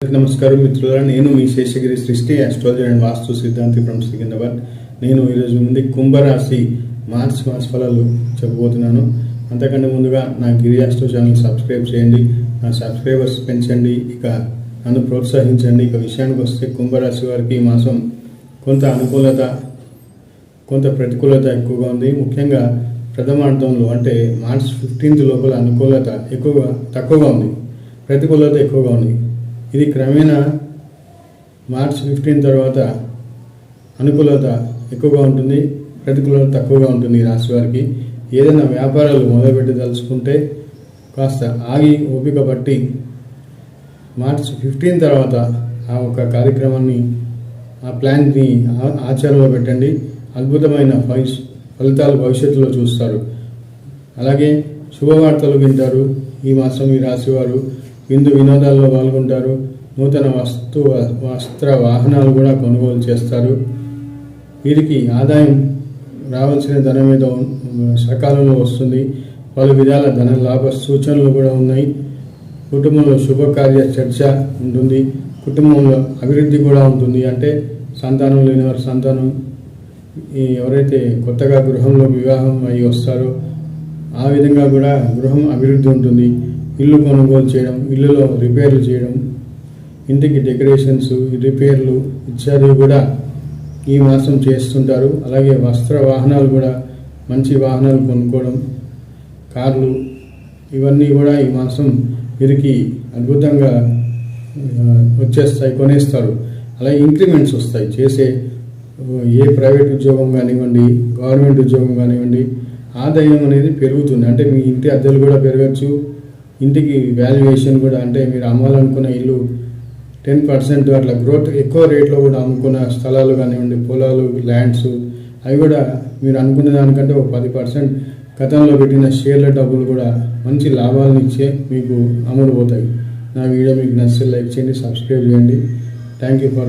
నమస్కారం మిత్రులారా, నేను మీ శేషగిరి సృష్టి ఆస్ట్రాలజీ అండ్ వాస్తు సిద్ధాంతి ఫ్రమ్ సికింద్రాబాద్. నేను ఈరోజు ముందు కుంభరాశి మార్చ్ మాస ఫలాలు చెప్పబోతున్నాను. అంతకంటే ముందుగా నా గిరి ఆస్ట్రో ఛానల్ సబ్స్క్రైబ్ చేయండి, నా సబ్స్క్రైబర్స్ పెంచండి, ఇక నన్ను ప్రోత్సహించండి. ఇక విషయానికి వస్తే కుంభరాశి వారికి ఈ మాసం కొంత అనుకూలత కొంత ప్రతికూలత ఎక్కువగా ఉంది. ముఖ్యంగా ప్రథమార్థంలో అంటే మార్చ్ 15 లోపల అనుకూలత తక్కువగా ఉంది, ప్రతికూలత ఎక్కువగా ఉంది. ఇది క్రమేణా మార్చ్ 15 తర్వాత అనుకూలత ఎక్కువగా ఉంటుంది, ప్రతికూలత తక్కువగా ఉంటుంది. ఈ రాశి వారికి ఏదైనా వ్యాపారాలు మొదలుపెట్టి తలుచుకుంటే కాస్త ఆగి ఓపిక పట్టి మార్చ్ 15 తర్వాత ఆ ఒక కార్యక్రమాన్ని ఆ ప్లాన్ని ఆచరణలో పెట్టండి. అద్భుతమైన ఫలితాలు భవిష్యత్తులో చూస్తారు. అలాగే శుభవార్తలు వింటారు. ఈ మాసం ఈ రాశి వారు విందు వినోదాల్లో పాల్గొంటారు. నూతన వస్త్ర వాహనాలు కూడా కొనుగోలు చేస్తారు. వీరికి ఆదాయం రావాల్సిన ధనం మీద సకాలంలో వస్తుంది. పలు విధాల ధన లాభ సూచనలు కూడా ఉన్నాయి. కుటుంబంలో శుభకార్య చర్చ ఉంటుంది. కుటుంబంలో అభివృద్ధి కూడా ఉంటుంది. అంటే సంతానం లేని వారి సంతానం, ఎవరైతే కొత్తగా గృహంలో వివాహం అయ్యి వస్తారో ఆ విధంగా కూడా గృహం అభివృద్ధి ఉంటుంది. ఇల్లు కొనుగోలు చేయడం, ఇల్లులో రిపేర్లు చేయడం, ఇంటికి డెకరేషన్స్, రిపేర్లు ఇత్యాదివి కూడా ఈ మాసం చేస్తుంటారు. అలాగే వస్త్ర వాహనాలు కూడా మంచి వాహనాలు కొనుక్కోవడం, కార్లు, ఇవన్నీ కూడా ఈ మాసం వీరికి అద్భుతంగా వచ్చేస్తాయి, కొనేస్తారు. అలాగే ఇంక్రిమెంట్స్ వస్తాయి. చేసే ఏ ప్రైవేట్ ఉద్యోగం కానివ్వండి, గవర్నమెంట్ ఉద్యోగం కానివ్వండి, ఆదాయం అనేది పెరుగుతుంది. అంటే మీ ఇంటి అద్దెలు కూడా పెరగచ్చు. ఇంటికి వాల్యుయేషన్ కూడా, అంటే మీరు అమ్మాలనుకున్న ఇల్లు 10% అట్లా గ్రోత్ ఎక్కువ రేట్లో కూడా అమ్ముకున్న స్థలాలు కానివ్వండి, పొలాలు, ల్యాండ్స్, అవి కూడా మీరు అనుకున్న దానికంటే ఒక 10% గతంలో పెట్టిన షేర్ల డబ్బులు కూడా మంచి లాభాలను ఇచ్చే మీకు అమ్ముడుపోతాయి. నా వీడియో మీకు నచ్చితే లైక్ చేయండి, సబ్స్క్రైబ్ చేయండి. Thank you for